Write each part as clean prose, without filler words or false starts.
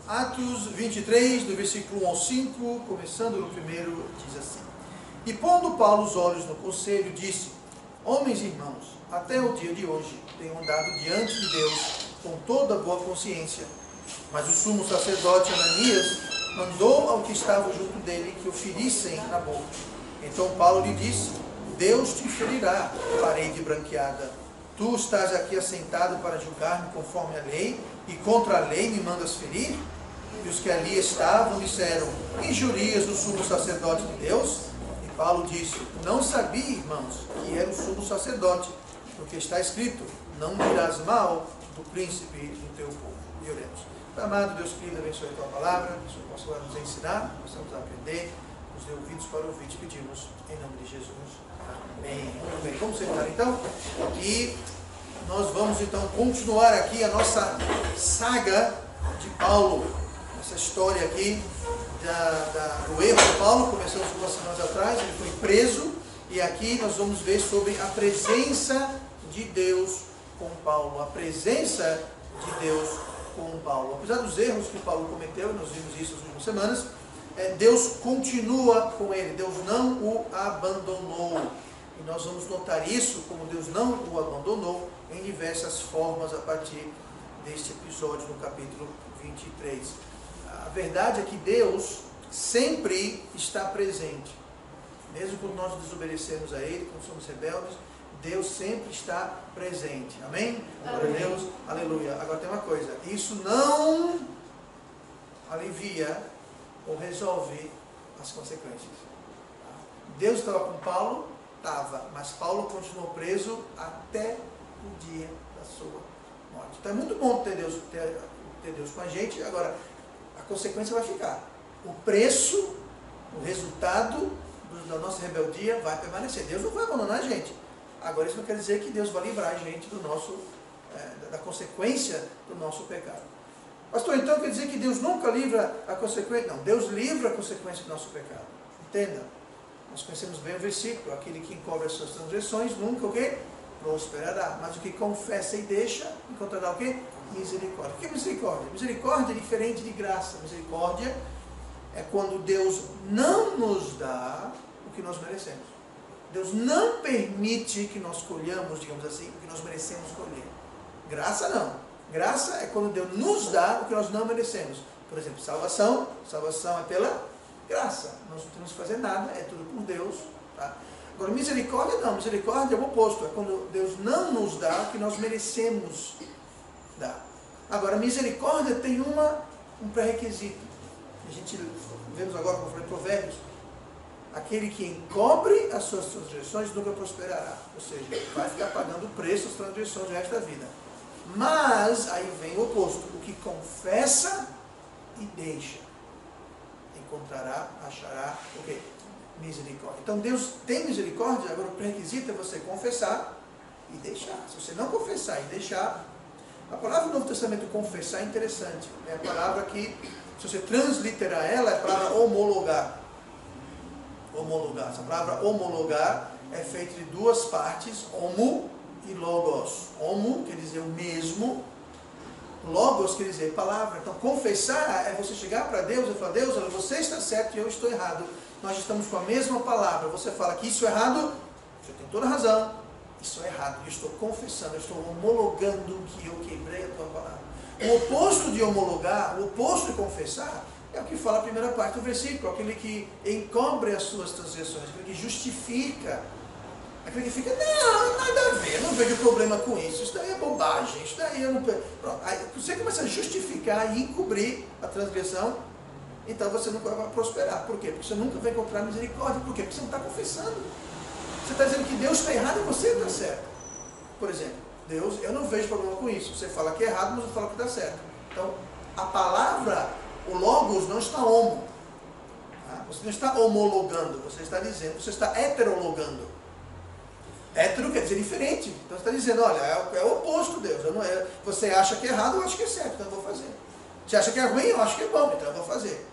Atos 23, do versículo 1 ao 5, começando no primeiro, diz assim: E pondo Paulo os olhos no conselho, disse: Homens e irmãos, até o dia de hoje tenho andado diante de Deus com toda boa consciência. Mas o sumo sacerdote Ananias mandou ao que estava junto dele que o ferissem na boca. Então Paulo lhe disse: Deus te ferirá, parede branqueada. Tu estás aqui assentado para julgar-me conforme a lei, e contra a lei me mandas ferir? E os que ali estavam disseram: Injurias do sumo sacerdote de Deus? E Paulo disse: Não sabia, irmãos, que era o sumo sacerdote, porque está escrito: Não dirás mal do príncipe do teu povo. E oremos. Amado Deus querido, abençoe a tua palavra, que o Senhor possa agora nos ensinar, possamos aprender, nos dê ouvidos para ouvir, te pedimos, em nome de Jesus. Amém. Muito bem, vamos sentar então, e nós vamos então continuar aqui a nossa saga de Paulo, essa história aqui do erro de Paulo. Começamos algumas semanas atrás, ele foi preso, e aqui nós vamos ver sobre a presença de Deus com Paulo, a presença de Deus com Paulo. Apesar dos erros que Paulo cometeu, nós vimos isso nas últimas semanas, Deus continua com ele, Deus não o abandonou. E nós vamos notar isso, como Deus não o abandonou, em diversas formas a partir deste episódio no capítulo 23. A verdade é que Deus sempre está presente. Mesmo quando nós desobedecemos a Ele, quando somos rebeldes, Deus sempre está presente. Amém? Glória a Deus. Aleluia. Agora tem uma coisa. Isso não alivia ou resolve as consequências. Deus estava com Paulo? Estava. Mas Paulo continuou preso até o dia da sua morte. Então é muito bom ter Deus com a gente. Agora, a consequência vai ficar. O preço, o resultado da nossa rebeldia vai permanecer. Deus não vai abandonar a gente. Agora, isso não quer dizer que Deus vai livrar a gente da consequência do nosso pecado. Pastor, então quer dizer que Deus nunca livra a consequência? Não, Deus livra a consequência do nosso pecado. Entenda? Nós conhecemos bem o versículo: aquele que encobre as suas transgressões nunca o quê? Prosperará. Mas o que confessa e deixa, encontrará o quê? Misericórdia. O que é misericórdia? Misericórdia é diferente de graça. Misericórdia é quando Deus não nos dá o que nós merecemos. Deus não permite que nós colhamos, digamos assim, o que nós merecemos colher. Graça não. Graça é quando Deus nos dá o que nós não merecemos. Por exemplo, salvação. Salvação é pela graça. Nós não temos que fazer nada, é tudo por Deus. Tá? Agora, misericórdia não. Misericórdia é o oposto. É quando Deus não nos dá o que nós merecemos dar. Agora, misericórdia tem um pré-requisito. A gente vemos agora, como falei em Provérbios: aquele que encobre as suas transgressões nunca prosperará. Ou seja, vai ficar pagando o preço das transgressões do resto da vida. Mas, aí vem o oposto: o que confessa e deixa, encontrará, achará o quê? Misericórdia. Então Deus tem misericórdia. Agora o pré-requisito é você confessar e deixar. Se você não confessar e deixar, a palavra do Novo Testamento confessar é interessante. É a palavra que, se você transliterar ela, é a palavra homologar. Homologar. Essa palavra homologar é feita de duas partes: homo e logos. Homo quer dizer o mesmo, logos quer dizer palavra. Então confessar é você chegar para Deus e falar: Deus, você está certo e eu estou errado. Nós estamos com a mesma palavra. Você fala que isso é errado, você tem toda a razão, isso é errado. Eu estou confessando, eu estou homologando que eu quebrei a tua palavra. O oposto de homologar, o oposto de confessar, é o que fala a primeira parte do versículo: aquele que encobre as suas transgressões, aquele que justifica, aquele que fica: não, nada a ver, eu não vejo problema com isso, isso daí é bobagem, isso daí eu não... Pronto. Aí você começa a justificar e encobrir a transgressão, então você nunca vai prosperar. Por quê? Porque você nunca vai encontrar misericórdia. Por quê? Porque você não está confessando. Você está dizendo que Deus está errado e você está certo. Por exemplo, Deus, eu não vejo problema com isso. Você fala que é errado, mas eu falo que está certo. Então, a palavra, o logos, não está homo. Você não está homologando, você está dizendo, você está heterologando. Hétero quer dizer diferente. Então você está dizendo: olha, é o oposto, Deus. Você acha que é errado, eu acho que é certo, então eu vou fazer. Você acha que é ruim, eu acho que é bom, então eu vou fazer.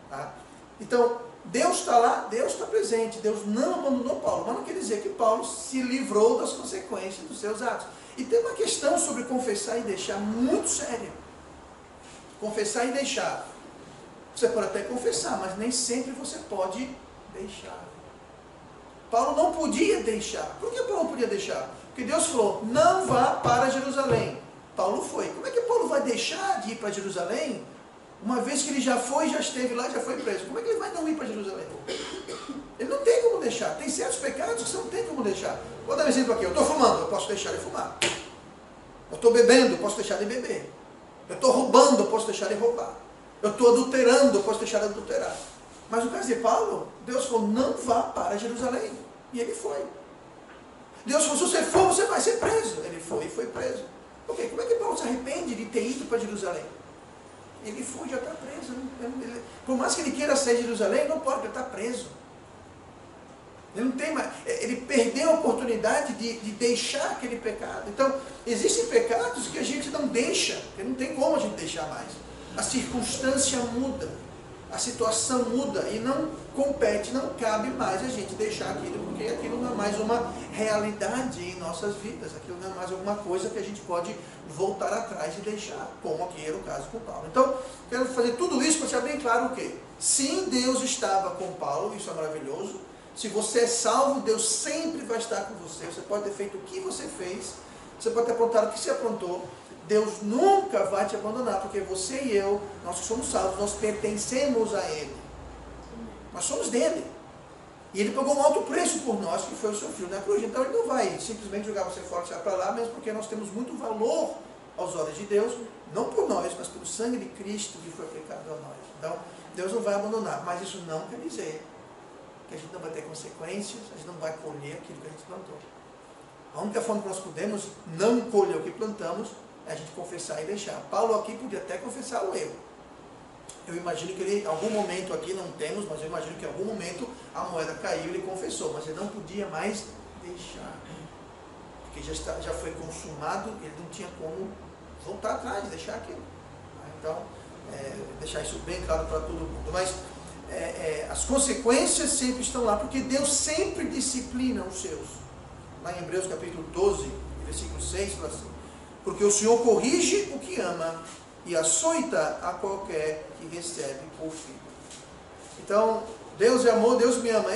Tá? Então, Deus está lá, Deus está presente. Deus não abandonou Paulo, mas não quer dizer que Paulo se livrou das consequências dos seus atos. E tem uma questão sobre confessar e deixar muito séria. Confessar e deixar. Você pode até confessar, mas nem sempre você pode deixar. Paulo não podia deixar. Por que Paulo não podia deixar? Porque Deus falou, não vá para Jerusalém. Paulo foi. Como é que Paulo vai deixar de ir para Jerusalém, uma vez que ele já foi, já esteve lá, já foi preso? Como é que ele vai não ir para Jerusalém? Ele não tem como deixar. Tem certos pecados que você não tem como deixar. Vou dar um exemplo aqui. Eu estou fumando, eu posso deixar de fumar. Eu estou bebendo, eu posso deixar de beber. Eu estou roubando, eu posso deixar de roubar. Eu estou adulterando, eu posso deixar de adulterar. Mas no caso de Paulo, Deus falou, não vá para Jerusalém. E ele foi. Deus falou, se você for, você vai ser preso. Ele foi e foi preso. Ok, como é que Paulo se arrepende de ter ido para Jerusalém? Ele foi, já está preso. Por mais que ele queira sair de Jerusalém, não pode, ele está preso. Ele não tem mais, ele perdeu a oportunidade de deixar aquele pecado. Então, existem pecados que a gente não deixa, que não tem como a gente deixar mais. A circunstância muda, a situação muda e não compete, não cabe mais a gente deixar aquilo, porque aquilo não é mais uma realidade em nossas vidas, aquilo não é mais alguma coisa que a gente pode voltar atrás e deixar, como aqui era o caso com Paulo. Então, quero fazer tudo isso para deixar bem claro o quê? Sim, Deus estava com Paulo, isso é maravilhoso. Se você é salvo, Deus sempre vai estar com você. Você pode ter feito o que você fez, você pode ter aprontado o que você aprontou. Deus nunca vai te abandonar, porque você e eu, nós que somos salvos, nós pertencemos a Ele. Nós somos dele. E Ele pagou um alto preço por nós, que foi o seu filho na cruz. Então Ele não vai simplesmente jogar você fora e sair para lá, mesmo porque nós temos muito valor aos olhos de Deus, não por nós, mas pelo sangue de Cristo que foi aplicado a nós. Então, Deus não vai abandonar, mas isso não quer dizer que a gente não vai ter consequências, a gente não vai colher aquilo que a gente plantou. A única forma que nós podemos não colher o que plantamos é a gente confessar e deixar. Paulo aqui podia até confessar o erro. Eu imagino que ele, em algum momento aqui, não temos, mas eu imagino que em algum momento a moeda caiu e ele confessou, mas ele não podia mais deixar. Porque já foi consumado, ele não tinha como voltar atrás, deixar aquilo. Então, deixar isso bem claro para todo mundo. Mas as consequências sempre estão lá, porque Deus sempre disciplina os seus. Lá em Hebreus capítulo 12, versículo 6, fala assim, porque o Senhor corrige o que ama e açoita a qualquer que recebe por filho. Então, Deus é amor, Deus me ama.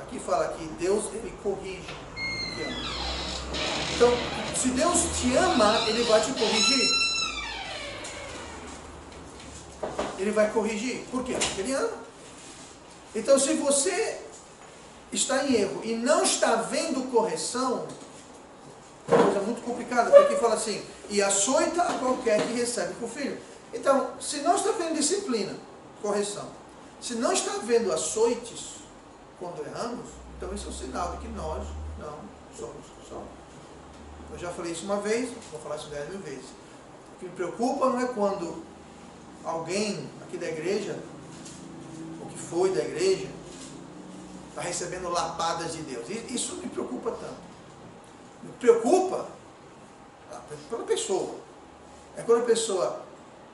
Aqui fala que Deus, Ele corrige o que ama. Então, se Deus te ama, Ele vai te corrigir. Ele vai corrigir. Por quê? Porque Ele ama. Então, se você está em erro e não está vendo correção, é uma coisa muito complicada, porque fala assim, e açoita a qualquer que recebe por filho. Então, se não está vendo disciplina, correção, se não está vendo açoites quando erramos, então isso é um sinal de que nós não somos salvos. Eu já falei isso uma vez, vou falar isso 10 mil vezes. O que me preocupa não é quando alguém aqui da igreja, ou que foi da igreja, está recebendo lapadas de Deus. Isso me preocupa tanto. Me preocupa pela pessoa. É quando a pessoa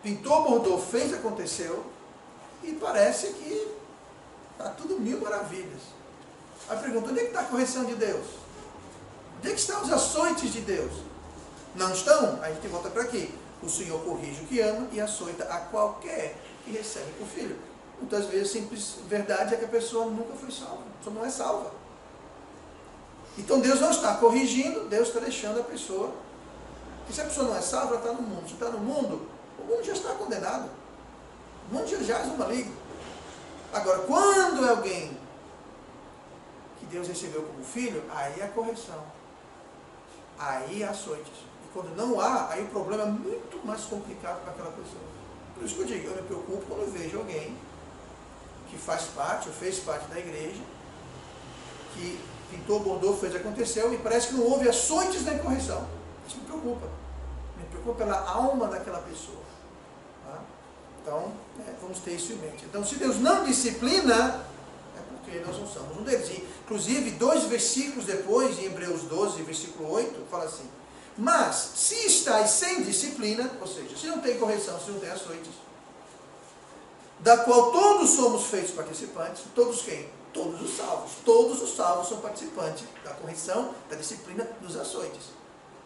pintou, bordou, fez, aconteceu, e parece que está tudo mil maravilhas. A pergunta, onde é que está a correção de Deus? Onde é que estão os açoites de Deus? Não estão? A gente volta para aqui. O Senhor corrige o que ama e açoita a qualquer que recebe por filho. Muitas vezes a simples verdade é que a pessoa nunca foi salva. A pessoa não é salva. Então Deus não está corrigindo, Deus está deixando a pessoa. Porque se a pessoa não é salva, ela está no mundo. Se está no mundo, o mundo já está condenado. O mundo já jaz no maligno. Agora, quando é alguém que Deus recebeu como filho, aí é a correção. Aí é açoites. E quando não há, aí o problema é muito mais complicado para aquela pessoa. Por isso que eu digo, eu me preocupo quando eu vejo alguém que faz parte, ou fez parte da igreja, que pintou, bordou, fez, aconteceu, e parece que não houve açoites nem correção. Isso me preocupa. Me preocupa pela alma daquela pessoa. Tá? Então, vamos ter isso em mente. Então, se Deus não disciplina, é porque nós não somos um deles. Inclusive, 2 versículos depois, em Hebreus 12, versículo 8, fala assim, mas, se estáis sem disciplina, ou seja, se não tem correção, se não tem açoites, da qual todos somos feitos participantes, todos quem? Todos os salvos. Todos os salvos são participantes da correção, da disciplina, dos açoites.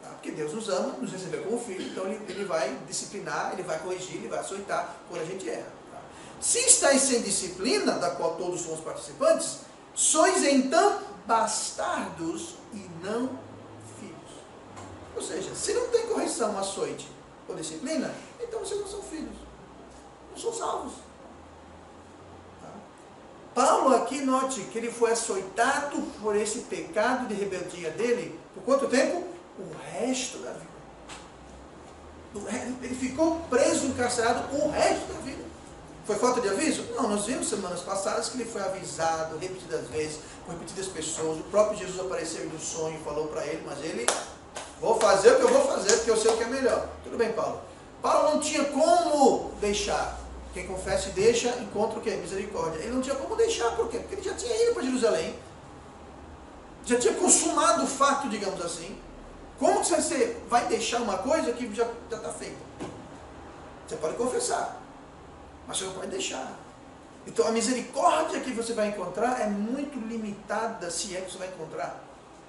Tá? Porque Deus nos ama, nos recebeu como filho, então ele vai disciplinar, ele vai corrigir, ele vai açoitar quando a gente erra. Tá? Se estáis sem disciplina, da qual todos somos participantes, sois então bastardos e não filhos. Ou seja, se não tem correção, açoite ou disciplina, então vocês não são filhos, não são salvos. Tá? Paulo aqui, note que ele foi açoitado por esse pecado de rebeldia dele, por quanto tempo? O resto da vida. Ele ficou preso, encarcerado o resto da vida. Foi falta de aviso? Não, nós vimos semanas passadas que ele foi avisado repetidas vezes, por repetidas pessoas. O próprio Jesus apareceu no sonho e falou para ele, mas ele, vou fazer o que eu vou fazer, porque eu sei o que é melhor. Tudo bem, Paulo. Paulo não tinha como deixar. Quem confessa e deixa, encontra o quê? Misericórdia. Ele não tinha como deixar, por quê? Porque ele já tinha ido para Jerusalém. Já tinha consumado o fato, digamos assim. Como que você vai deixar uma coisa que já está feita? Você pode confessar, mas você não pode deixar. Então a misericórdia que você vai encontrar é muito limitada, se é que você vai encontrar.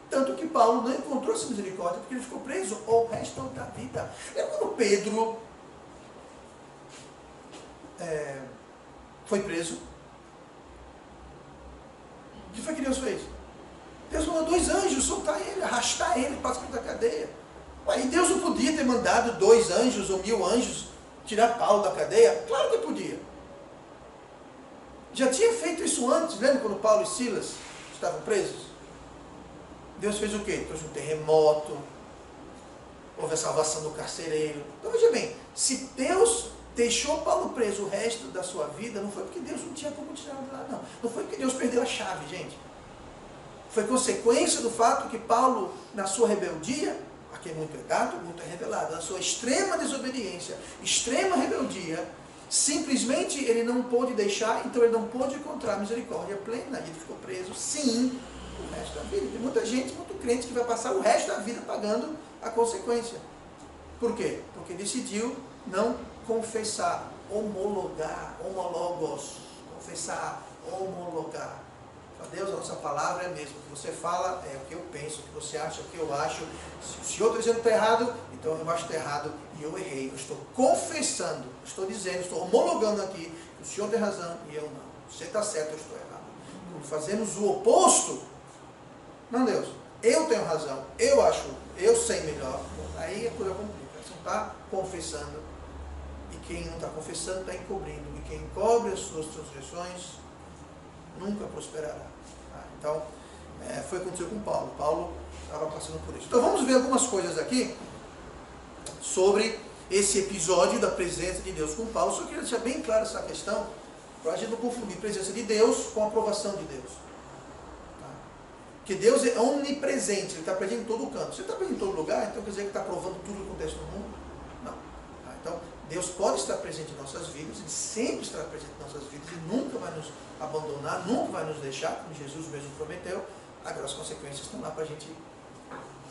Tanto que Paulo não encontrou essa misericórdia, porque ele ficou preso o resto da vida. Lembra quando Pedro foi preso? O que foi que Deus fez? Deus mandou 2 anjos soltar ele, arrastar ele para dentro da cadeia. Aí Deus não podia ter mandado 2 anjos ou 1000 anjos tirar Paulo da cadeia? Claro que podia. Já tinha feito isso antes, lembra quando Paulo e Silas estavam presos? Deus fez o quê? Trouxe um terremoto, houve a salvação do carcereiro. Então veja bem, se Deus deixou Paulo preso o resto da sua vida, não foi porque Deus não tinha como tirar de lá, não. Não foi porque Deus perdeu a chave, gente. Foi consequência do fato que Paulo, na sua rebeldia, aqui é muito dado, muito é revelado, na sua extrema desobediência, extrema rebeldia, simplesmente ele não pôde deixar, então ele não pôde encontrar misericórdia plena, e ele ficou preso, sim, o resto da vida. Tem muita gente, muito crente, que vai passar o resto da vida pagando a consequência. Por quê? Porque decidiu não confessar, homologos, confessar, homologar. Deus, a nossa palavra é a mesma. O que você fala é o que eu penso, o que você acha é o que eu acho. Se o senhor está dizendo que está errado, então eu acho que está errado e eu errei. Eu estou confessando, estou dizendo, estou homologando aqui que o senhor tem razão e eu não. Você está certo, eu estou errado. Quando fazemos o oposto, não, Deus, eu tenho razão, eu acho, eu sei melhor. Aí a coisa complica. Você não está confessando. E quem não está confessando está encobrindo. E quem encobre as suas transgressões nunca prosperará. Então, foi o que aconteceu com Paulo. Paulo estava passando por isso. Então, vamos ver algumas coisas aqui sobre esse episódio da presença de Deus com Paulo. Só queria deixar bem clara essa questão, para a gente não confundir presença de Deus com aprovação de Deus. Porque Deus é onipresente, Ele está presente em todo canto. Se Ele está presente em todo lugar, então quer dizer que Ele está provando tudo que acontece no mundo? Não. Então, Deus pode estar presente em nossas vidas, Ele sempre estará presente em nossas vidas e nunca vai nos abandonar, nunca vai nos deixar, como Jesus mesmo prometeu. Agora as consequências estão lá para a gente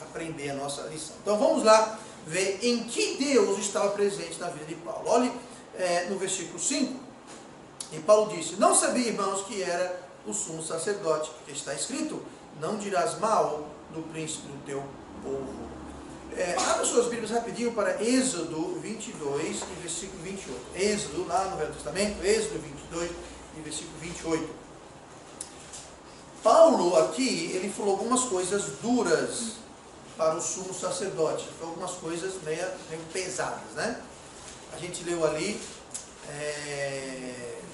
aprender a nossa lição. Então vamos lá ver em que Deus estava presente na vida de Paulo. Olhe no versículo 5, e Paulo disse: não sabia, irmãos, que era o sumo sacerdote, porque está escrito: não dirás mal do príncipe do teu povo. Abra suas Bíblias rapidinho para Êxodo 22 e versículo 28. Êxodo, lá no Velho Testamento, Êxodo 22 e versículo 28. Paulo aqui, ele falou algumas coisas duras para o sumo sacerdote. Algumas coisas meio pesadas, né? A gente leu ali,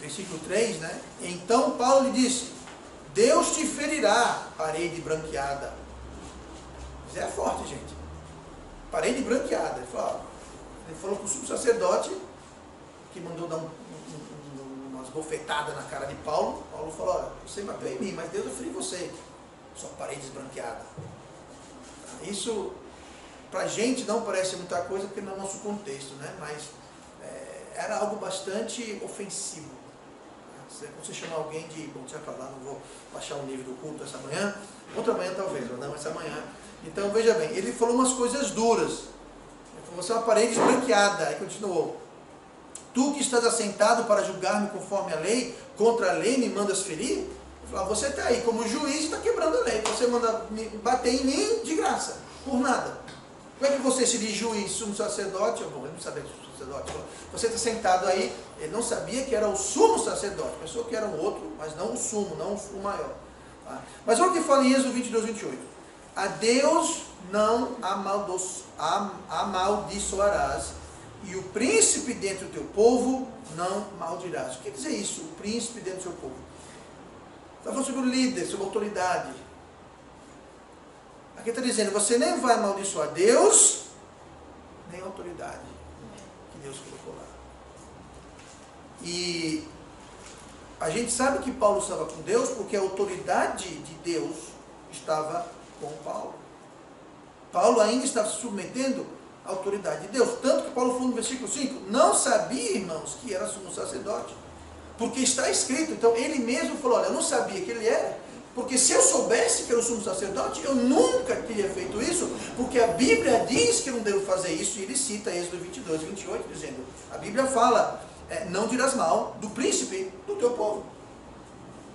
versículo 3, né? Então Paulo lhe disse: Deus te ferirá, parede branqueada. Isso é forte, gente. Parede branqueada. Ele falou para o sumo sacerdote, que mandou dar umas bofetadas na cara de Paulo. Paulo falou: olha, você bateu em mim, mas Deus vai ferir você. Sua parede esbranqueada. Isso, para a gente, não parece muita coisa, porque não é o nosso contexto, né? Mas era algo bastante ofensivo. Quando você chamar alguém de, bom, deixa eu falar, não vou baixar o nível do culto essa manhã, outra manhã talvez, mas não essa manhã. Então, veja bem, ele falou umas coisas duras. Ele falou: você é uma parede esbranqueada. Aí continuou: tu que estás assentado para julgar-me conforme a lei, contra a lei me mandas ferir? Ele falou: você está aí como juiz e está quebrando a lei. Você manda bater em mim de graça, por nada. Como é que você se diz juiz, sumo sacerdote? Bom, ele não sabia que era o sumo sacerdote. Você está sentado aí, ele não sabia que era o sumo sacerdote. Pensou que era um outro, mas não o sumo, não o maior. Tá? Mas olha o que fala em Êxodo 22, 28. A Deus não amaldiçoarás, e o príncipe dentro do teu povo não maldirás. O que quer dizer isso, o príncipe dentro do seu povo? Está falando sobre o líder, sobre a autoridade. Aqui está dizendo, você nem vai amaldiçoar Deus, nem a autoridade que Deus colocou lá. E a gente sabe que Paulo estava com Deus, porque a autoridade de Deus estava com Paulo. Paulo ainda estava se submetendo à autoridade de Deus. Tanto que Paulo falou no versículo 5, não sabia, irmãos, que era sumo sacerdote. Porque está escrito, então ele mesmo falou, olha, eu não sabia que ele era, porque se eu soubesse que era o sumo sacerdote, eu nunca teria feito isso, porque a Bíblia diz que eu não devo fazer isso, e ele cita Êxodo 22, 28, dizendo, a Bíblia fala, não dirás mal do príncipe do teu povo.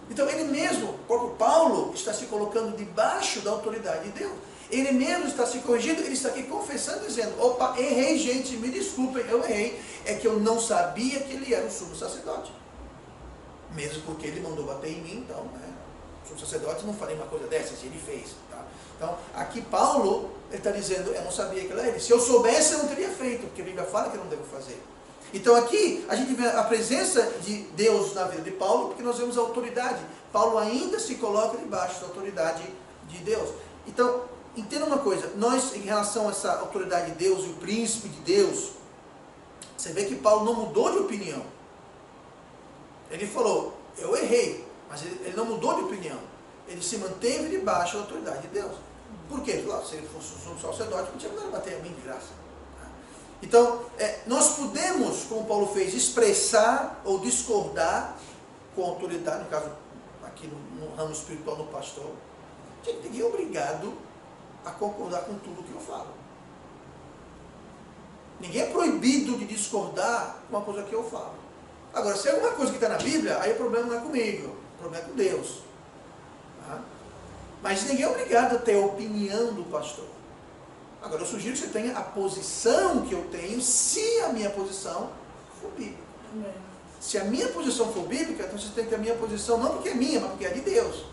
Então ele mesmo, o próprio Paulo, está se colocando debaixo da autoridade de Deus. Ele mesmo está se corrigindo, ele está aqui confessando, dizendo, opa, errei, gente, me desculpem, eu errei, é que eu não sabia que ele era o sumo sacerdote. Mesmo porque ele mandou bater em mim, então, né, o sumo sacerdote não faria uma coisa dessas, ele fez. Tá? Então, aqui Paulo, ele está dizendo, eu não sabia que ele era ele. Se eu soubesse, eu não teria feito, porque a Bíblia fala que eu não devo fazer. Então aqui, a gente vê a presença de Deus na vida de Paulo, porque nós vemos a autoridade. Paulo ainda se coloca debaixo da autoridade de Deus. Então, entenda uma coisa, nós, em relação a essa autoridade de Deus e o príncipe de Deus, você vê que Paulo não mudou de opinião. Ele falou, eu errei, mas ele não mudou de opinião. Ele se manteve debaixo da autoridade de Deus. Por quê? Claro, se ele fosse um sacerdote, não tinha nada a bater a mim de graça. Então, nós podemos, como Paulo fez, expressar ou discordar com a autoridade, no caso, aqui no ramo espiritual, no pastor. Gente, ninguém é obrigado a concordar com tudo que eu falo. Ninguém é proibido de discordar com uma coisa que eu falo. Agora, se é alguma coisa que está na Bíblia, aí o problema não é comigo, o problema é com Deus. Tá? Mas ninguém é obrigado a ter a opinião do pastor. Agora, eu sugiro que você tenha a posição que eu tenho, se a minha posição for bíblica. Se a minha posição for bíblica, então você tem que ter a minha posição, não porque é minha, mas porque é de Deus.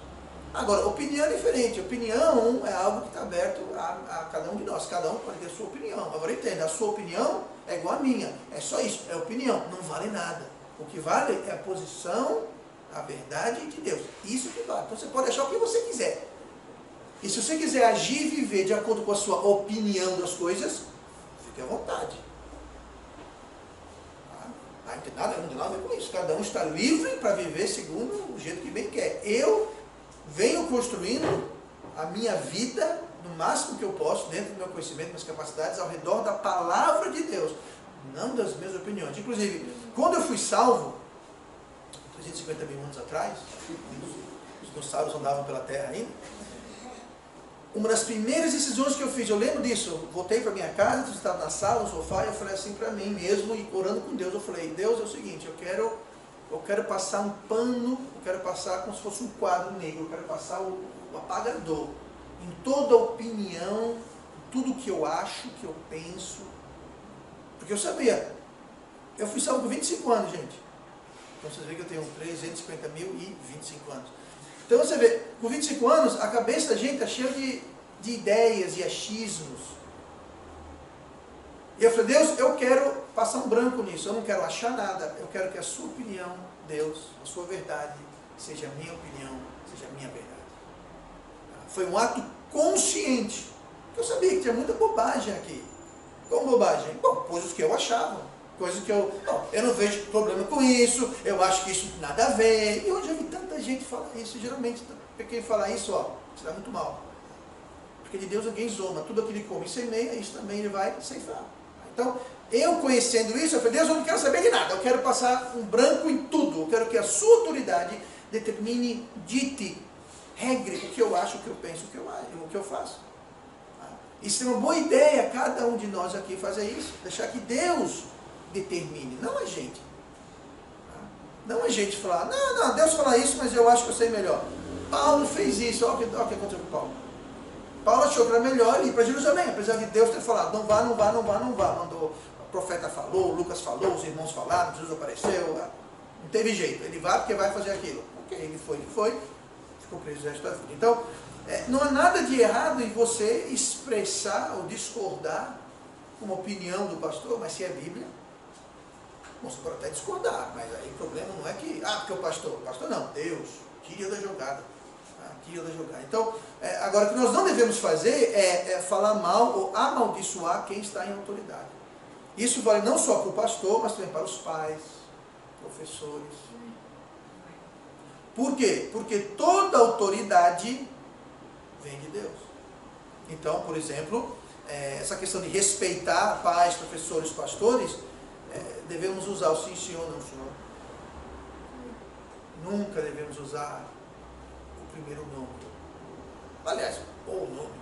Agora, opinião é diferente. Opinião é algo que está aberto a cada um de nós. Cada um pode ter a sua opinião. Agora, entenda, a sua opinião é igual à minha. É só isso, é opinião, não vale nada. O que vale é a posição, a verdade de Deus. Isso que vale. Então, você pode achar o que você quiser. E se você quiser agir e viver de acordo com a sua opinião das coisas, fique à vontade. Não tem nada a ver com isso. Cada um está livre para viver segundo o jeito que bem quer. Eu venho construindo a minha vida no máximo que eu posso, dentro do meu conhecimento, das minhas capacidades, ao redor da palavra de Deus, não das minhas opiniões. Inclusive, quando eu fui salvo, 350 mil anos atrás, os dinossauros andavam pela terra ainda, uma das primeiras decisões que eu fiz, eu lembro disso, eu voltei para minha casa, eu estava na sala, no sofá, e eu falei assim para mim mesmo, e orando com Deus, eu falei, Deus, é o seguinte, eu quero passar um pano, eu quero passar como se fosse um quadro negro, eu quero passar o apagador em toda opinião, tudo que eu acho, que eu penso, porque eu sabia, eu fui salvo com 25 anos, gente, então vocês veem que eu tenho 350 mil e 25 anos. Então você vê, com 25 anos, a cabeça da gente está cheia de ideias e achismos. E eu falei, Deus, eu quero passar um branco nisso, eu não quero achar nada, eu quero que a sua opinião, Deus, a sua verdade, seja a minha opinião, seja a minha verdade. Foi um ato consciente, porque eu sabia que tinha muita bobagem aqui. Como bobagem? Bom, coisas que eu achava, coisas que eu não vejo problema com isso, eu acho que isso nada a ver. E hoje eu vi tanta gente falar isso, geralmente, quem fala isso, se dá muito mal. Porque de Deus ninguém zoma, tudo aquilo que come e semeia, isso também ele vai ceifar. Então, eu conhecendo isso, eu falei, Deus, eu não quero saber de nada, eu quero passar um branco em tudo, eu quero que a sua autoridade determine, dite, regre o que eu acho, o que eu penso, o que eu faço. Isso é uma boa ideia, cada um de nós aqui fazer isso, deixar que Deus determine, não a gente. Não a gente falar, não, Deus fala isso, mas eu acho que eu sei melhor. Paulo fez isso, olha o que aconteceu com Paulo. Paulo achou que era melhor ir para Jerusalém, apesar de Deus ter falado, não vá, não vá, não vá, não vá. Mandou, o profeta falou, Lucas falou, os irmãos falaram, Jesus apareceu, não teve jeito, ele vai porque vai fazer aquilo. Ok, ele foi, ficou preso o resto da vida. Então, não há nada de errado em você expressar ou discordar uma opinião do pastor, mas se é Bíblia, você pode até discordar, mas aí o problema não é que, porque o pastor não, Deus, tira da jogada. Tira da jogada. Então, agora o que nós não devemos fazer é falar mal ou amaldiçoar quem está em autoridade. Isso vale não só para o pastor, mas também para os pais, professores. Por quê? Porque toda autoridade vem de Deus. Então, por exemplo, essa questão de respeitar pais, professores, pastores, devemos usar o sim, senhor, não, senhor. Nunca devemos usar o primeiro nome. Aliás, ou nome.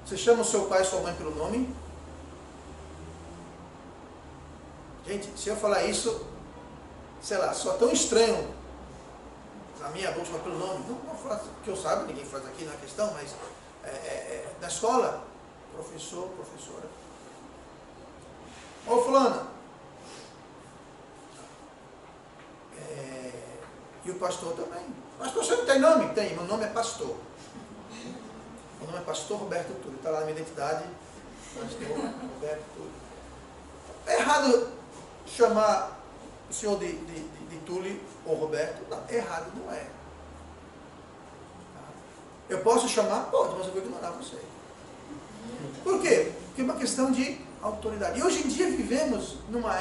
Você chama o seu pai e sua mãe pelo nome? Gente, se eu falar isso, sei lá, só tão estranho na minha boca, mas pelo nome, não faço, que eu saiba, ninguém faz aqui na questão, mas na escola, professor, professora. Ô fulana. E o pastor também. Pastor, você não tem nome? Tem, meu nome é pastor. Meu nome é pastor Roberto Túlio. Está lá na minha identidade, pastor Roberto Túlio. É errado chamar o senhor de Túlio ou Roberto? Não, errado não é. Eu posso chamar? Pode, mas eu vou ignorar você. Por quê? Porque é uma questão de autoridade. E hoje em dia vivemos numa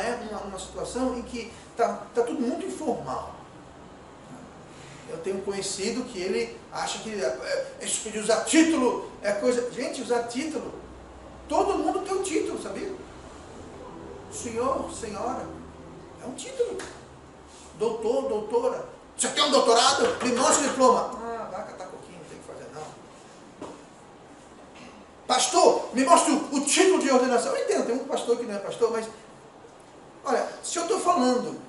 situação em que está tudo muito informal. Eu tenho um conhecido que ele acha que de usar título é coisa... Gente, usar título, todo mundo tem um título, sabia? Senhor, senhora, é um título. Doutor, doutora. Você tem um doutorado? Me mostra o diploma. Vai catar coquinho, não tem o que fazer não. Pastor, me mostra o título de ordenação. Eu entendo, tem um pastor que não é pastor, mas... Olha, se eu estou falando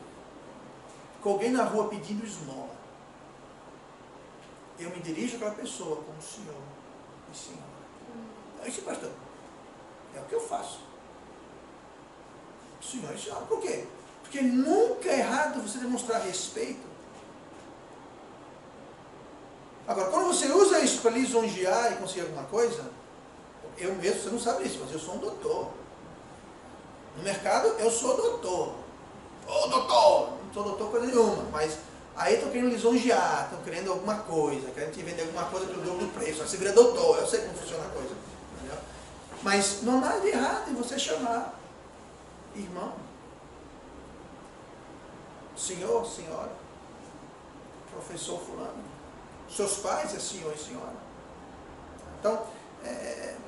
com alguém na rua pedindo esmola, eu me dirijo àquela pessoa como senhor e senhora. É isso, pastor. É o que eu faço. Senhor e senhora. Por quê? Porque nunca é errado você demonstrar respeito. Agora, quando você usa isso para lisonjear e conseguir alguma coisa, eu mesmo, você não sabe isso, mas eu sou um doutor. No mercado, eu sou doutor. Ô doutor! Não sou doutor coisa nenhuma, mas... Aí estão querendo lisonjear, estão querendo alguma coisa, querendo te vender alguma coisa pelo dobro do preço. Aí você vira doutor, eu sei como funciona a coisa. Entendeu? Mas não há nada de errado em você chamar irmão, senhor, senhora, professor fulano. Seus pais é senhor e senhora. Então,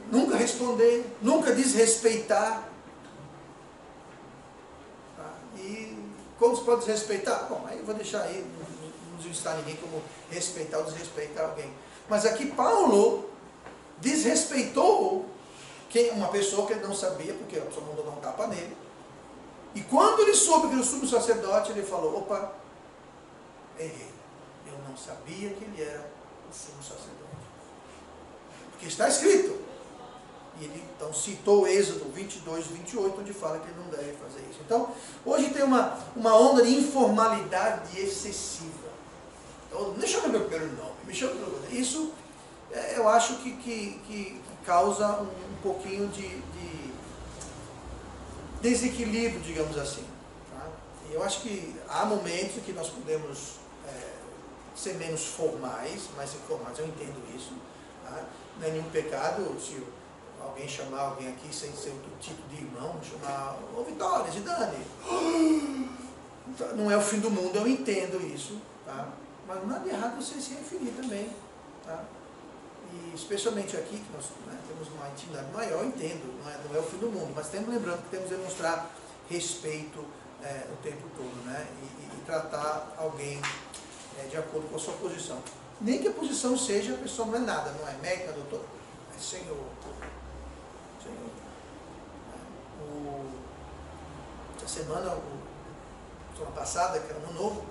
nunca responder, nunca desrespeitar. Tá? E como se pode desrespeitar? Bom, aí eu vou deixar aí, não está ninguém como respeitar ou desrespeitar alguém. Mas aqui Paulo desrespeitou uma pessoa que ele não sabia, porque a pessoa mandou dar um tapa nele. E quando ele soube que era o sumo sacerdote, ele falou, opa, errei. Eu não sabia que ele era o sumo sacerdote. Porque está escrito. E ele então citou Êxodo 22, 28, onde fala que ele não deve fazer isso. Então, hoje tem uma onda de informalidade excessiva. Então, não chama meu primeiro nome, me chama pelo nome. Isso, eu acho que causa um pouquinho de desequilíbrio, digamos assim. Tá? E eu acho que há momentos em que nós podemos ser menos formais, mais informais, eu entendo isso. Tá? Não é nenhum pecado se alguém chamar alguém aqui sem ser do título de irmão, chamar, ô Vitória, Zidane. Não é o fim do mundo, eu entendo isso, tá? Mas nada errado você se referir também, tá? E especialmente aqui, que nós temos uma intimidade maior, eu entendo, não é o fim do mundo, mas temos lembrando que temos que demonstrar respeito o tempo todo, né? E tratar alguém de acordo com a sua posição. Nem que a posição seja, a pessoa não é nada, não é médico, não é doutor, é senhor. Essa semana passada, que era ano novo,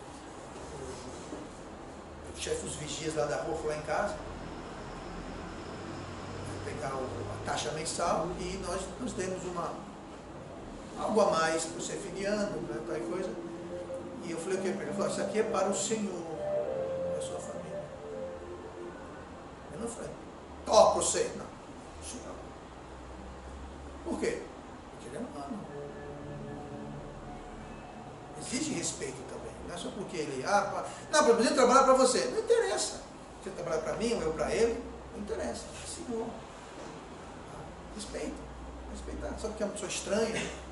o chefe dos vigias lá da rua foi lá em casa. taxa mensal, e nós temos algo a mais para ser filiando, né, tal coisa. E eu falei o que para ele? Ele falou, isso aqui é para o Senhor, a sua família. Eu não falei, toca você. Não, Senhor. Por quê? Porque ele é humano. Exige respeito também. Não é só porque ele, não, eu preciso trabalhar para você. Não interessa. Você trabalhar para mim ou eu para ele, não interessa. Senhor. Respeito. Respeitar. Sabe que é uma pessoa estranha?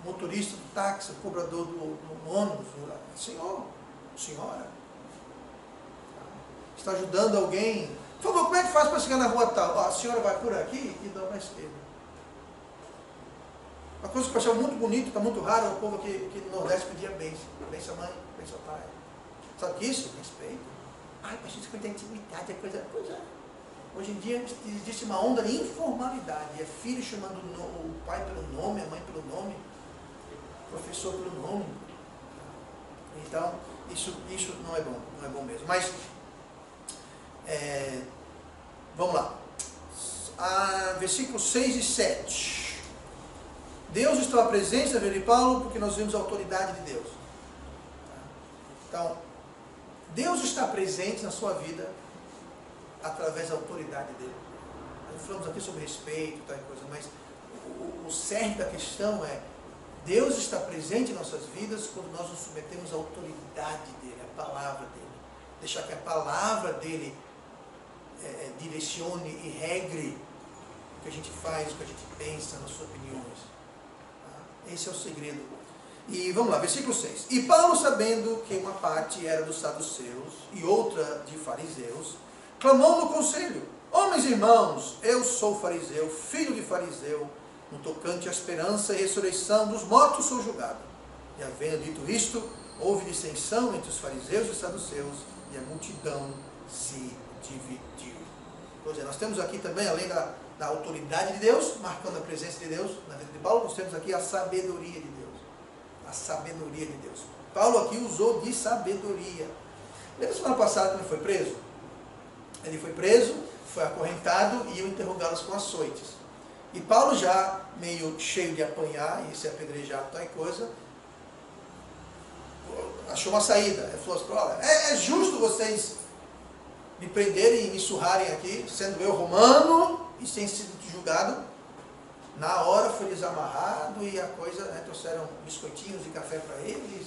Motorista do táxi, cobrador do ônibus, senhor, senhora, está ajudando alguém, por favor, como é que faz para chegar na rua tal? A senhora vai por aqui e dobra a esquerda. Uma coisa que eu achava muito bonito, está muito raro, é o povo que no Nordeste pedia bênção, bênção mãe, bênção pai. Sabe que isso? Respeito. Ai, a gente tem intimidade, é coisa. Pois é. Hoje em dia existe uma onda de informalidade, é filho chamando o pai pelo nome, a mãe pelo nome, professor pelo nome. Então, isso não é bom mesmo. Mas, vamos lá. Versículos 6 e 7. Deus estava presente na vida de Paulo porque nós vimos a autoridade de Deus. Então, Deus está presente na sua vida através da autoridade dele. Nós falamos aqui sobre respeito, tal coisa, mas o cerne da questão é Deus está presente em nossas vidas quando nós nos submetemos à autoridade dele, à palavra dele. Deixar que a palavra dele direcione e regre o que a gente faz, o que a gente pensa, nas suas opiniões. Esse é o segredo. E vamos lá, versículo 6. E Paulo, sabendo que uma parte era dos saduceus e outra de fariseus, clamou no conselho: homens e irmãos, eu sou fariseu, filho de fariseu, no tocante à esperança e ressurreição dos mortos sou julgado. E havendo dito isto, houve dissensão entre os fariseus e os saduceus, e a multidão se dividiu. Pois é, nós temos aqui também, além da autoridade de Deus, marcando a presença de Deus na vida de Paulo, nós temos aqui a sabedoria de Deus. A sabedoria de Deus. Paulo aqui usou de sabedoria. Lembra semana passada quando ele foi preso? Ele foi preso, foi acorrentado e iam interrogá-los com açoites. E Paulo, já meio cheio de apanhar e ser apedrejado, tal coisa, achou uma saída. Ele falou assim: olha, é justo vocês me prenderem e me surrarem aqui, sendo eu romano e sem ser julgado. Na hora foi desamarrado e a coisa, né, trouxeram biscoitinhos e café para eles.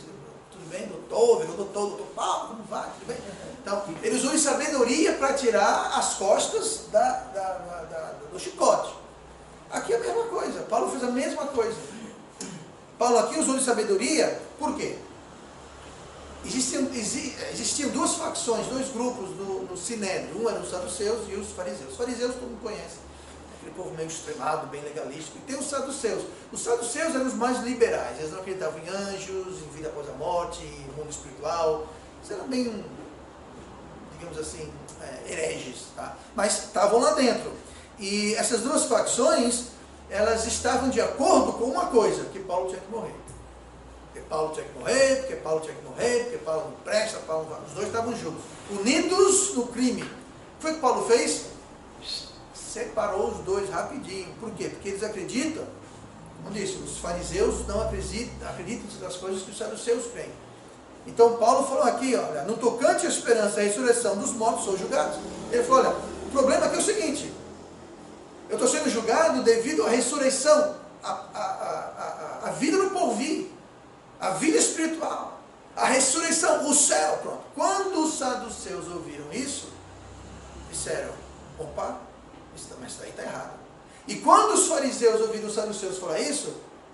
Tudo bem, doutor Paulo, como vai? Tudo bem? Então, ele usou de sabedoria para tirar as costas do chicote. Aqui é a mesma coisa. Paulo fez a mesma coisa. Paulo aqui usou de sabedoria, por quê? Existiam duas facções, dois grupos no Sinédrio. Um eram os saduceus e os fariseus. Os fariseus todo mundo conhece. Aquele povo meio extremado, bem legalístico. E tem os saduceus. Os saduceus eram os mais liberais. Eles não acreditavam em anjos, em vida após a morte, em mundo espiritual. Eles eram bem, digamos assim, hereges. Tá? Mas estavam lá dentro. E essas duas facções, elas estavam de acordo com uma coisa, que Paulo tinha que morrer. Porque Paulo tinha que morrer, porque Paulo tinha que morrer, porque Paulo não presta, Paulo não... Os dois estavam juntos, unidos no crime. O que foi que Paulo fez? Separou os dois rapidinho. Por quê? Porque eles acreditam, como disse, os fariseus não acreditam nas coisas que os saduceus creem. Então Paulo falou aqui, olha, no tocante à esperança e à ressurreição dos mortos são julgados. Ele falou, olha, o problema aqui é o seguinte: eu estou sendo julgado devido à ressurreição, a vida no porvir, a vida espiritual, a ressurreição, o céu. Pronto. Quando os saduceus ouviram isso, disseram: opa, mas isso aí está errado. E quando os fariseus ouviram os saduceus falar isso,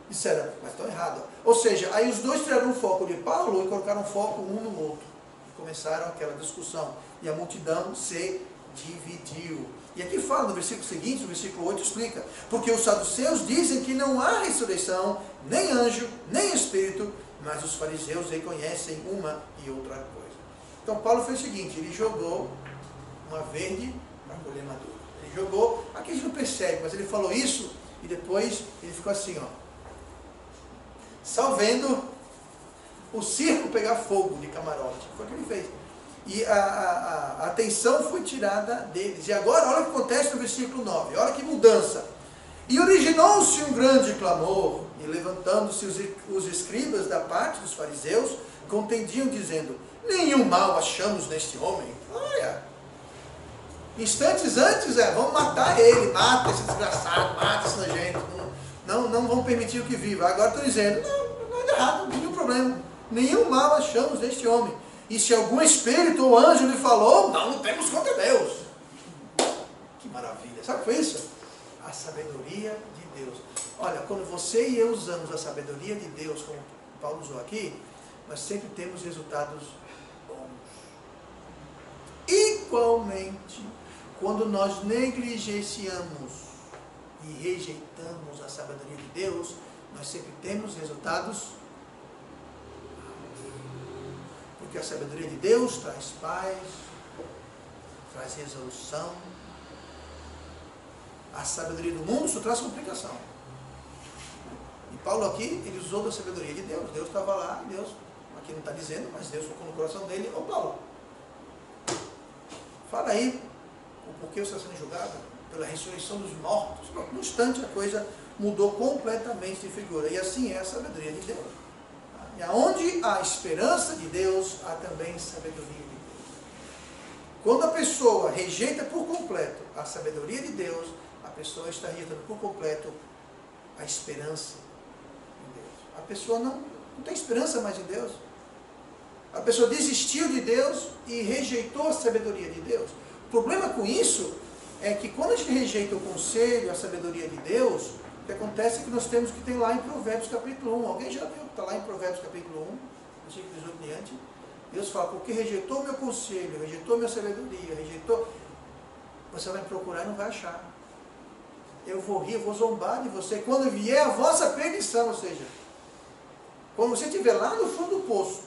disseram: mas estão errados. Ou seja, aí os dois tiraram o foco de Paulo e colocaram foco um no outro. E começaram aquela discussão. E a multidão se dividiu. E aqui fala no versículo seguinte, no versículo 8, explica: porque os saduceus dizem que não há ressurreição, nem anjo, nem espírito, mas os fariseus reconhecem uma e outra coisa. Então Paulo fez o seguinte: ele jogou uma verde para colher madura. Ele jogou, aqui a gente não percebe, mas ele falou isso e depois ele ficou assim, ó, só vendo o circo pegar fogo de camarote. Foi o que ele fez. E a atenção foi tirada deles. E agora, olha o que acontece no versículo 9. Olha que mudança. E originou-se um grande clamor, e levantando-se os escribas da parte dos fariseus, contendiam, dizendo: nenhum mal achamos neste homem. Olha, instantes antes, vamos matar ele, mata esse desgraçado, mata esse nojento, não vamos permitir que viva. Agora estão dizendo: não é errado, nenhum problema, nenhum mal achamos neste homem. E se algum espírito ou anjo lhe falou, não temos contra Deus. Que maravilha, sabe o que foi isso? A sabedoria de Deus. Olha, quando você e eu usamos a sabedoria de Deus, como Paulo usou aqui, nós sempre temos resultados bons. Igualmente, quando nós negligenciamos e rejeitamos a sabedoria de Deus, nós sempre temos resultados maus. Porque a sabedoria de Deus traz paz, traz resolução. A sabedoria do mundo só traz complicação. E Paulo aqui, ele usou da sabedoria de Deus. Deus estava lá, Deus, aqui não está dizendo, mas Deus colocou no coração dele: ô Paulo, fala aí o porquê você está sendo julgado pela ressurreição dos mortos. No instante a coisa mudou completamente de figura. E assim é a sabedoria de Deus. E aonde há esperança de Deus, há também sabedoria de Deus. Quando a pessoa rejeita por completo a sabedoria de Deus, a pessoa está rejeitando por completo a esperança em Deus. A pessoa não tem esperança mais em Deus. A pessoa desistiu de Deus e rejeitou a sabedoria de Deus. O problema com isso é que quando a gente rejeita o conselho, a sabedoria de Deus, o que acontece é que nós temos que ter lá em Provérbios capítulo 1. Alguém já viu que está lá em Provérbios capítulo 1, versículo 18 em diante? Deus fala: porque rejeitou o meu conselho, rejeitou a minha sabedoria, rejeitou, você vai me procurar e não vai achar. Eu vou rir, eu vou zombar de você quando vier a vossa perdição. Ou seja, quando você estiver lá no fundo do poço,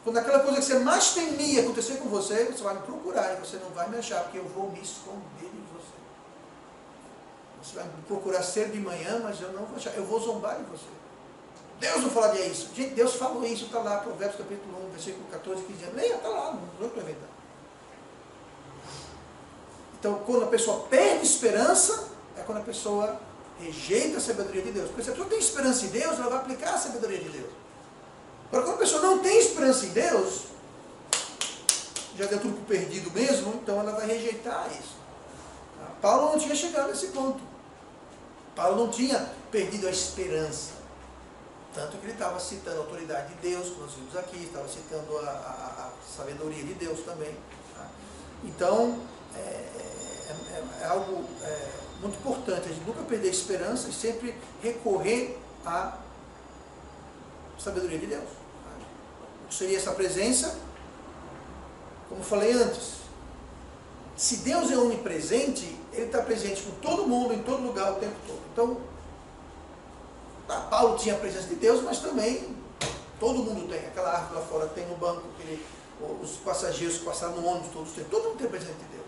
quando aquela coisa que você mais temia acontecer com você, você vai me procurar e você não vai me achar, porque eu vou me esconder de você. Você vai me procurar cedo de manhã, mas eu não vou achar, eu vou zombar de você. Deus não falaria isso. Gente, Deus falou isso, está lá, Provérbios capítulo 1, versículo 14, 15 anos. Leia, está lá, não vou inventar. Então, quando a pessoa perde esperança, é quando a pessoa rejeita a sabedoria de Deus. Porque se a pessoa tem esperança em Deus, ela vai aplicar a sabedoria de Deus. Agora, quando a pessoa não tem esperança em Deus, já deu tudo por perdido mesmo, então ela vai rejeitar isso. Paulo não tinha chegado a esse ponto. Paulo não tinha perdido a esperança. Tanto que ele estava citando a autoridade de Deus, que nós vimos aqui, estava citando a sabedoria de Deus também. Então, é algo muito importante, a gente nunca perder a esperança e sempre recorrer à sabedoria de Deus. O que seria essa presença? Como falei antes, se Deus é onipresente, Ele está presente com todo mundo, em todo lugar, o tempo todo. Então, Paulo tinha a presença de Deus, mas também todo mundo tem. Aquela árvore lá fora tem no banco, os passageiros que passaram no ônibus, todos têm. Todo mundo tem a presença de Deus.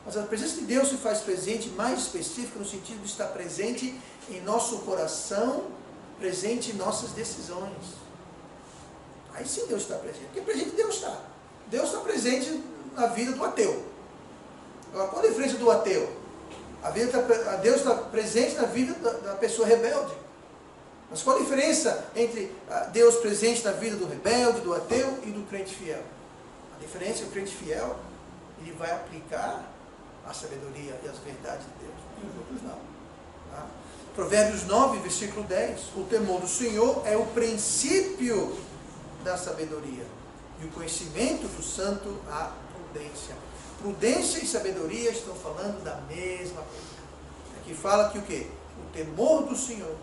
Mas a presença de Deus se faz presente, mais específica, no sentido de estar presente em nosso coração, presente em nossas decisões. Aí sim Deus está presente. Porque presente Deus está. Deus está presente na vida do ateu. Agora, qual a diferença do ateu? Deus está presente na vida da pessoa rebelde. Mas qual a diferença entre Deus presente na vida do rebelde, do ateu e do crente fiel? A diferença é que o crente fiel, ele vai aplicar a sabedoria e as verdades de Deus, e os outros não. Tá? Provérbios 9, versículo 10. O temor do Senhor é o princípio da sabedoria, e o conhecimento do santo a prudência. Prudência e sabedoria estão falando da mesma coisa. Aqui fala que o quê? O temor do Senhor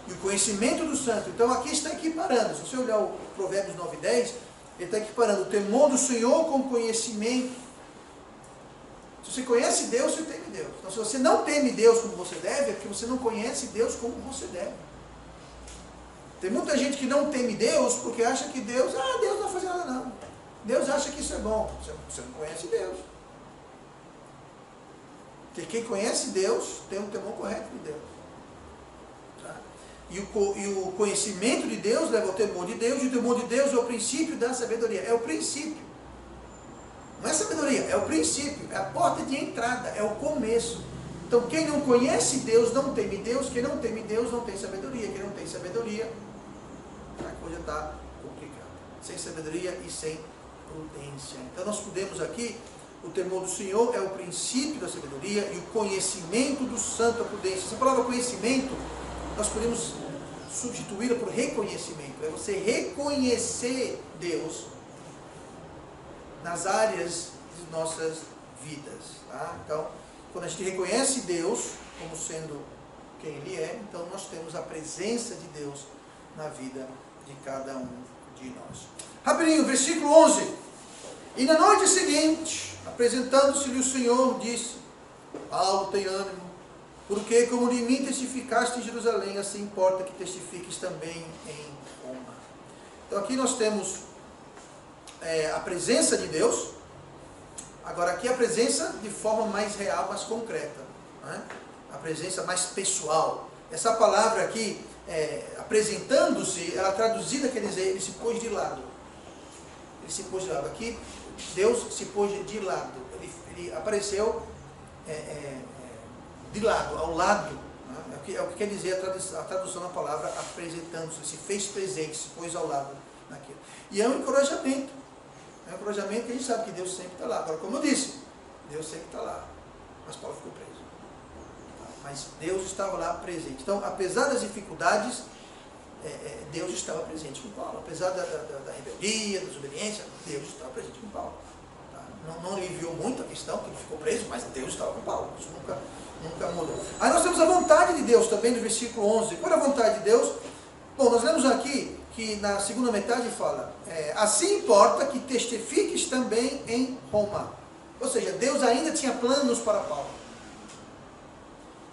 e o conhecimento do santo. Então aqui está equiparando. Se você olhar o Provérbios 9, 10, ele está equiparando o temor do Senhor com o conhecimento. Se você conhece Deus, você teme Deus. Então se você não teme Deus como você deve, é porque você não conhece Deus como você deve. Tem muita gente que não teme Deus porque acha que Deus não vai fazer nada não. Deus acha que isso é bom. Você não conhece Deus. Porque quem conhece Deus tem um temor correto de Deus. Tá? E o conhecimento de Deus leva ao temor de Deus, e o temor de Deus é o princípio da sabedoria. É o princípio. sabedoria? É o princípio, é a porta de entrada, é o começo. Então, quem não conhece Deus não teme Deus, quem não teme Deus não tem sabedoria, quem não tem sabedoria, a coisa está complicada. Sem sabedoria e sem prudência. Então, nós podemos aqui, o temor do Senhor é o princípio da sabedoria e o conhecimento do santo, a prudência. Essa palavra conhecimento, nós podemos substituí-la por reconhecimento. É você reconhecer Deus nas áreas de nossas vidas. Tá? Então, quando a gente reconhece Deus como sendo quem Ele é, então nós temos a presença de Deus na vida de cada um de nós. Rapidinho, versículo 11. E na noite seguinte, apresentando-se-lhe o Senhor, disse: Paulo, tem ânimo, porque como de mim testificaste em Jerusalém, assim importa que testifiques também em Roma. Então aqui nós temos a presença de Deus. Agora aqui a presença de forma mais real, mais concreta, né? A presença mais pessoal. Essa palavra aqui, apresentando-se, ela traduzida quer dizer, ele se pôs de lado. Ele se pôs de lado. Aqui, Deus se pôs de lado. Ele apareceu de lado, ao lado. Né? É o que quer dizer a tradução da palavra apresentando-se. Se fez presente, se pôs ao lado naquilo. E é um encorajamento. É um encorajamento que a gente sabe que Deus sempre está lá. Agora, como eu disse, Deus sempre está lá. Mas Paulo ficou preso. Mas Deus estava lá presente. Então, apesar das dificuldades, Deus estava presente com Paulo. Apesar da rebeldia, da desobediência, Deus estava presente com Paulo. Tá? Não aliviou muito a questão, que ele ficou preso, mas Deus estava com Paulo. Isso nunca mudou. Aí nós temos a vontade de Deus também, no versículo 11. Qual é a vontade de Deus? Bom, nós lemos aqui que na segunda metade fala: assim importa que testifiques também em Roma. Ou seja, Deus ainda tinha planos para Paulo.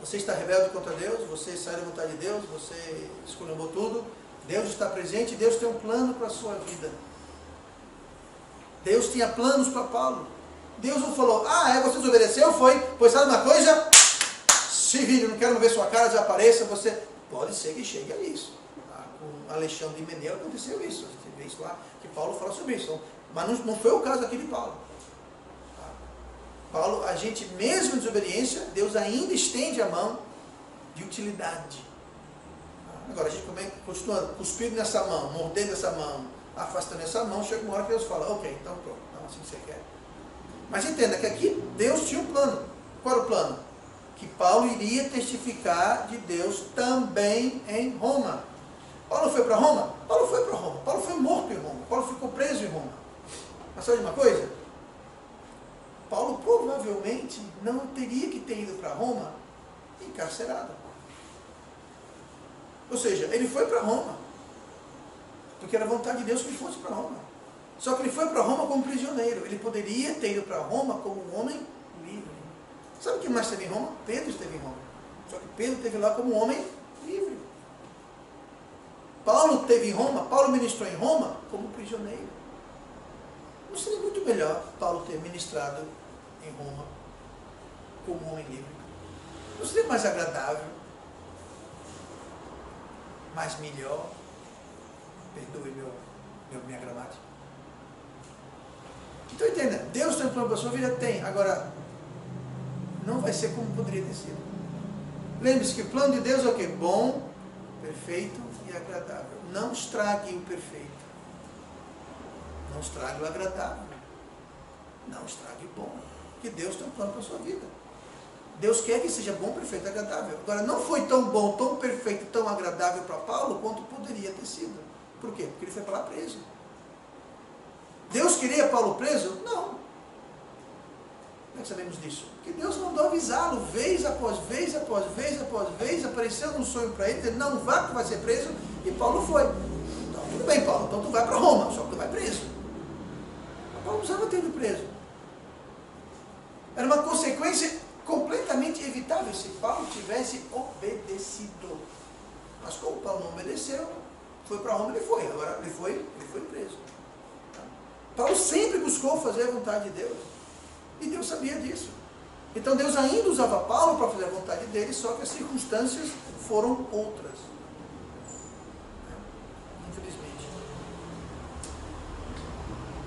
Você está rebelde contra Deus, você sai da vontade de Deus, você esculhambou tudo, Deus está presente, Deus tem um plano para a sua vida. Deus tinha planos para Paulo. Deus não falou: você desobedeceu, pois sabe uma coisa? Se vire, não quero ver sua cara, desapareça, você... Pode ser que chegue a isso. Tá? Com Alexandre de Meneu aconteceu isso, a gente vê isso lá, que Paulo fala sobre isso. Mas não foi o caso aqui de Paulo. Paulo, a gente mesmo em desobediência, Deus ainda estende a mão de utilidade. Agora a gente continua cuspindo nessa mão, mordendo essa mão, afastando essa mão, chega uma hora que Deus fala: ok, então pronto, não assim você quer. Mas entenda que aqui Deus tinha um plano. Qual era o plano? Que Paulo iria testificar de Deus também em Roma. Paulo foi para Roma? Paulo foi para Roma. Paulo foi morto em Roma. Paulo ficou preso em Roma. Mas sabe de uma coisa? Paulo provavelmente não teria que ter ido para Roma encarcerado. Ou seja, ele foi para Roma, porque era vontade de Deus que ele fosse para Roma. Só que ele foi para Roma como prisioneiro. Ele poderia ter ido para Roma como um homem livre. Sabe quem mais esteve em Roma? Pedro esteve em Roma. Só que Pedro esteve lá como um homem livre. Paulo esteve em Roma, Paulo ministrou em Roma como prisioneiro. Não seria muito melhor Paulo ter ministrado em Roma como um homem livre? Não seria mais agradável? Mais melhor? Perdoe minha gramática. Então entenda, Deus tem um plano para a sua vida? Tem. Agora, não vai ser como poderia ter sido. Lembre-se que o plano de Deus é o quê? Bom, perfeito e agradável. Não estrague o perfeito. Não estrague o agradável. Não estrague o bom. Porque Deus tem um plano para a sua vida. Deus quer que seja bom, perfeito e agradável. Agora, não foi tão bom, tão perfeito, tão agradável para Paulo quanto poderia ter sido. Por quê? Porque ele foi para lá preso. Deus queria Paulo preso? Não. Como é que sabemos disso? Porque Deus mandou avisá-lo, vez após vez, após vez, após vez, apareceu num sonho para ele, não vá que tu vai ser preso, e Paulo foi. Então, tudo bem, Paulo, então tu vai para Roma, só que tu vai preso. Paulo não precisava ter ido preso. Era uma consequência completamente evitável se Paulo tivesse obedecido. Mas como Paulo não obedeceu, foi para Roma, ele foi. Agora ele foi preso. Paulo sempre buscou fazer a vontade de Deus. E Deus sabia disso. Então Deus ainda usava Paulo para fazer a vontade dele, só que as circunstâncias foram outras. Infelizmente.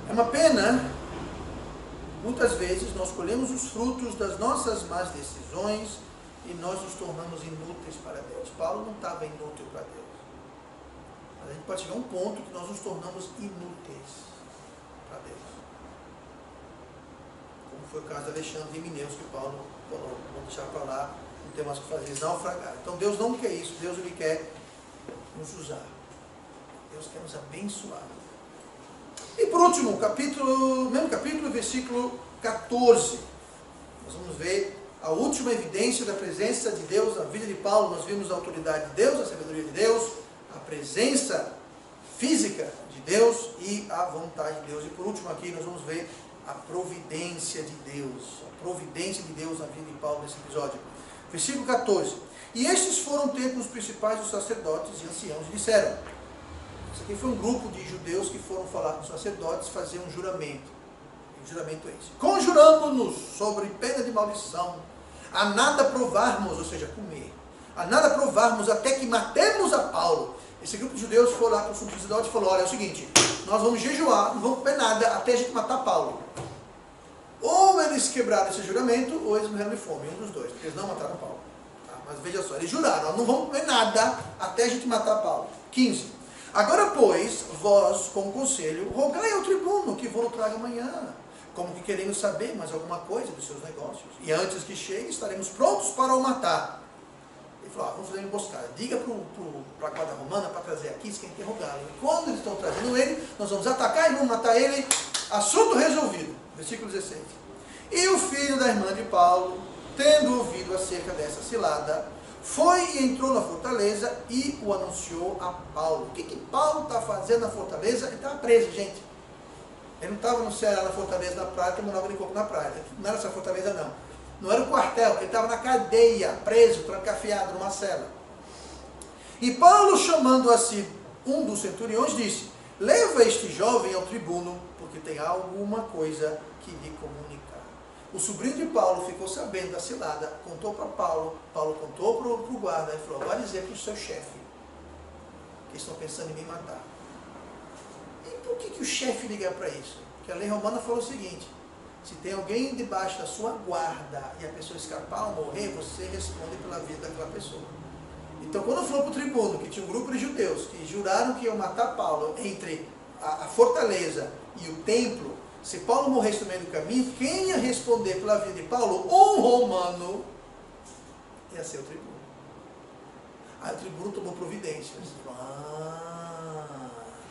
É uma pena Muitas vezes nós colhemos os frutos das nossas más decisões e nós nos tornamos inúteis para Deus. Paulo não estava inútil para Deus. Mas a gente pode chegar a um ponto que nós nos tornamos inúteis para Deus. Como foi o caso de Alexandre e Mineus, que Paulo falou, vamos deixar para lá, não tem mais o que fazer, eles naufragaram. Então Deus não quer isso, Deus ele quer nos usar. Deus quer nos abençoar. E por último, mesmo capítulo, versículo 14. Nós vamos ver a última evidência da presença de Deus na vida de Paulo. Nós vimos a autoridade de Deus, a sabedoria de Deus, a presença física de Deus e a vontade de Deus. E por último aqui nós vamos ver a providência de Deus. A providência de Deus na vida de Paulo nesse episódio. Versículo 14. E estes foram ter com os principais dos sacerdotes e anciãos e disseram. Isso aqui foi um grupo de judeus que foram falar com os sacerdotes, fazer um juramento. O juramento é esse. Conjuramos-nos sobre pena de maldição, a nada provarmos, ou seja, comer, a nada provarmos até que matemos a Paulo. Esse grupo de judeus foi lá para o sumo sacerdote e falou, olha, é o seguinte, nós vamos jejuar, não vamos comer nada até a gente matar Paulo. Ou eles quebraram esse juramento, ou eles morreram de fome, um dos dois, porque eles não mataram Paulo. Tá? Mas veja só, eles juraram, nós não vamos comer nada até a gente matar Paulo. 15. Agora, pois, vós, como conselho, rogai ao tribuno que vos traga amanhã, como que queremos saber mais alguma coisa dos seus negócios. E antes que chegue, estaremos prontos para o matar. Ele falou, vamos fazer uma emboscada. Diga para a guarda romana para trazer aqui, se quer interrogá-lo. E quando eles estão trazendo ele, nós vamos atacar e vamos matar ele. Assunto resolvido. Versículo 16. E o filho da irmã de Paulo, tendo ouvido acerca dessa cilada, foi e entrou na fortaleza e o anunciou a Paulo. O que Paulo está fazendo na fortaleza? Ele estava preso, gente. Ele não estava no céu, na fortaleza, na praia, tomando água de coco na praia. Não era essa fortaleza, não. Não era o quartel, ele estava na cadeia, preso, trancafiado numa cela. E Paulo, chamando a si um dos centuriões, disse, leva este jovem ao tribuno, porque tem alguma coisa que lhe comunicar. O sobrinho de Paulo ficou sabendo da cilada, contou para Paulo, Paulo contou para o guarda, e falou, vai dizer para o seu chefe, que estão pensando em me matar. E por que o chefe liga para isso? Porque a lei romana falou o seguinte, se tem alguém debaixo da sua guarda e a pessoa escapar ou morrer, você responde pela vida daquela pessoa. Então quando falou para o tribuno, que tinha um grupo de judeus, que juraram que iam matar Paulo entre a fortaleza e o templo, se Paulo morresse no meio do caminho, quem ia responder pela vida de Paulo? Um romano ia ser o tribuno. Aí o tribuno tomou providências.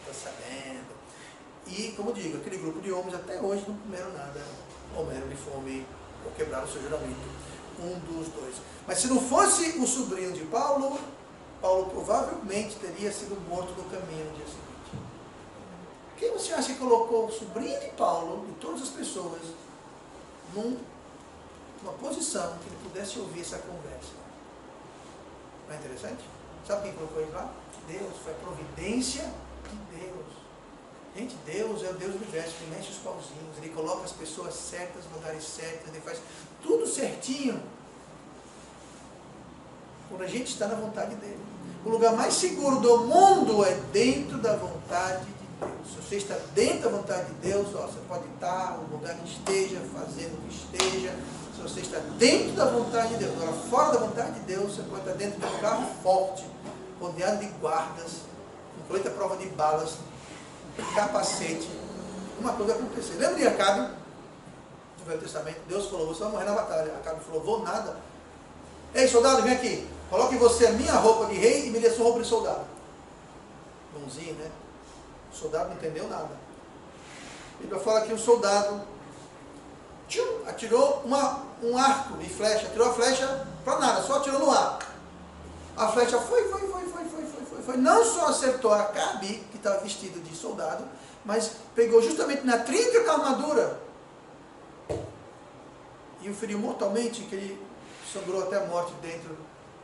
Está sabendo. E, como digo, aquele grupo de homens até hoje não comeram nada, ou morreram de fome, ou quebraram o seu juramento. Um dos dois. Mas se não fosse o sobrinho de Paulo, Paulo provavelmente teria sido morto no caminho no dia seguinte. Quem você acha que colocou o sobrinho de Paulo e todas as pessoas numa posição que ele pudesse ouvir essa conversa? Não é interessante? Sabe quem colocou ele lá? Deus, foi a providência de Deus. Gente, Deus é o Deus do universo, que mexe os pauzinhos, ele coloca as pessoas certas nos lugares certos, ele faz tudo certinho. Quando a gente está na vontade dele. O lugar mais seguro do mundo é dentro da vontade de Deus. Se você está dentro da vontade de Deus, você pode estar no lugar que esteja, fazendo o que esteja. Se você está dentro da vontade de Deus, agora fora da vontade de Deus, você pode estar dentro de um carro forte, rodeado de guardas, com colete à prova de balas, capacete. Uma coisa vai acontecer. Lembra de Acabe? No Velho Testamento, Deus falou, você vai morrer na batalha. Acabe falou, vou nada. Ei, soldado, vem aqui. Coloque você a minha roupa de rei e me dê sua roupa de soldado. Bonzinho, né? O soldado não entendeu nada. Ele fala que o soldado atirou um arco de flecha, atirou a flecha para nada, só atirou no ar. A flecha foi. Não só acertou Acabe, que estava vestido de soldado, mas pegou justamente na trinca da armadura e o feriu mortalmente, que ele sangrou até a morte dentro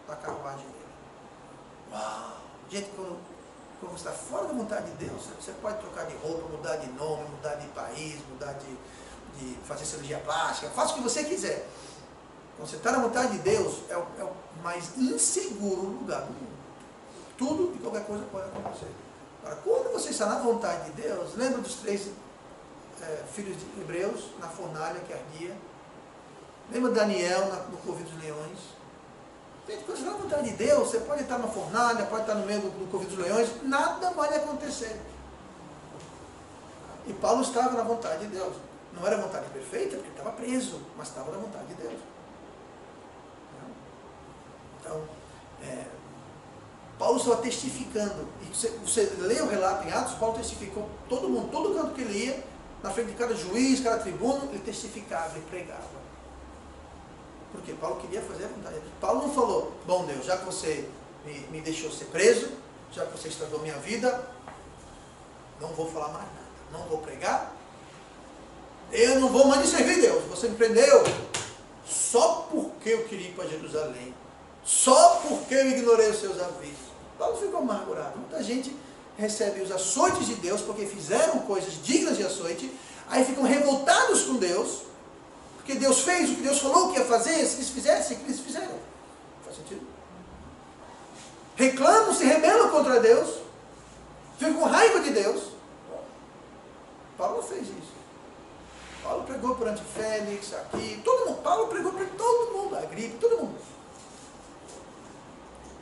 da carruagem dele. Uau! Gente, quando você está fora da vontade de Deus, você pode trocar de roupa, mudar de nome, mudar de país, mudar de fazer cirurgia plástica, faça o que você quiser. Quando você está na vontade de Deus, é o mais inseguro lugar do mundo. Tudo e qualquer coisa pode acontecer. Agora, quando você está na vontade de Deus, lembra dos 3 filhos de Hebreus na fornalha que ardia. Lembra Daniel no covil dos leões? Gente, quando você está na vontade de Deus, você pode estar na fornalha, pode estar no meio do covil dos leões, nada vai lhe acontecer. E Paulo estava na vontade de Deus. Não era vontade perfeita, porque ele estava preso, mas estava na vontade de Deus. Então, Paulo estava testificando. E você lê o relato em Atos, Paulo testificou. Todo mundo, todo canto que ele ia, na frente de cada juiz, cada tribuno, ele testificava e pregava. Porque Paulo queria fazer a vontade de Deus. Paulo não falou, bom Deus, já que você me deixou ser preso, já que você estragou minha vida, não vou falar mais nada, não vou pregar, eu não vou mais te servir, Deus. Você me prendeu só porque eu queria ir para Jerusalém, só porque eu ignorei os seus avisos. Paulo ficou amargurado. Muita gente recebe os açoites de Deus porque fizeram coisas dignas de açoite, aí ficam revoltados com Deus, porque Deus fez o que Deus falou que ia fazer, se eles fizessem, o que eles fizeram. Não faz sentido? Reclamam, se rebelam contra Deus, ficam com raiva de Deus. Paulo fez isso. Paulo pregou perante Félix, aqui, todo mundo. Paulo pregou para todo mundo, a gripe, todo mundo.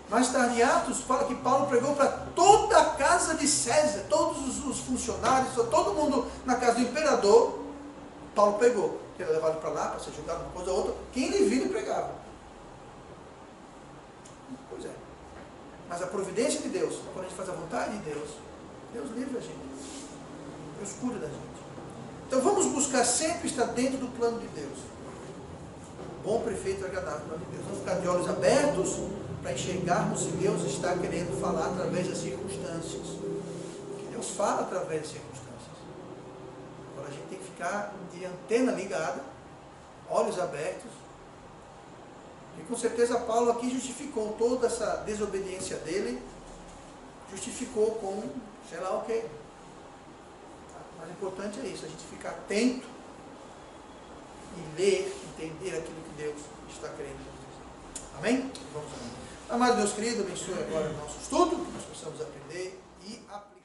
Mais tarde em Atos, fala que Paulo pregou para toda a casa de César, todos os funcionários, todo mundo na casa do imperador. Paulo pregou. Ele era levado para lá, para ser julgado, uma coisa ou outra. Quem ele vira, ele pregava. Pois é. Mas a providência de Deus, quando a gente faz a vontade de Deus, Deus livra a gente. Deus cuida da gente. Então vamos buscar sempre estar dentro do plano de Deus. Bom, perfeito e agradável plano de Deus. Vamos ficar de olhos abertos para enxergarmos se Deus está querendo falar através das circunstâncias. Porque Deus fala através das circunstâncias. Agora a gente tem que ficar de antena ligada, olhos abertos. E com certeza Paulo aqui justificou toda essa desobediência dele, justificou com sei lá o quê. Mas o importante é isso, a gente ficar atento e ler, entender aquilo que Deus está querendo dizer. Amém? Vamos lá. Amado Deus querido, abençoe agora o nosso estudo, que nós possamos aprender e aplicar.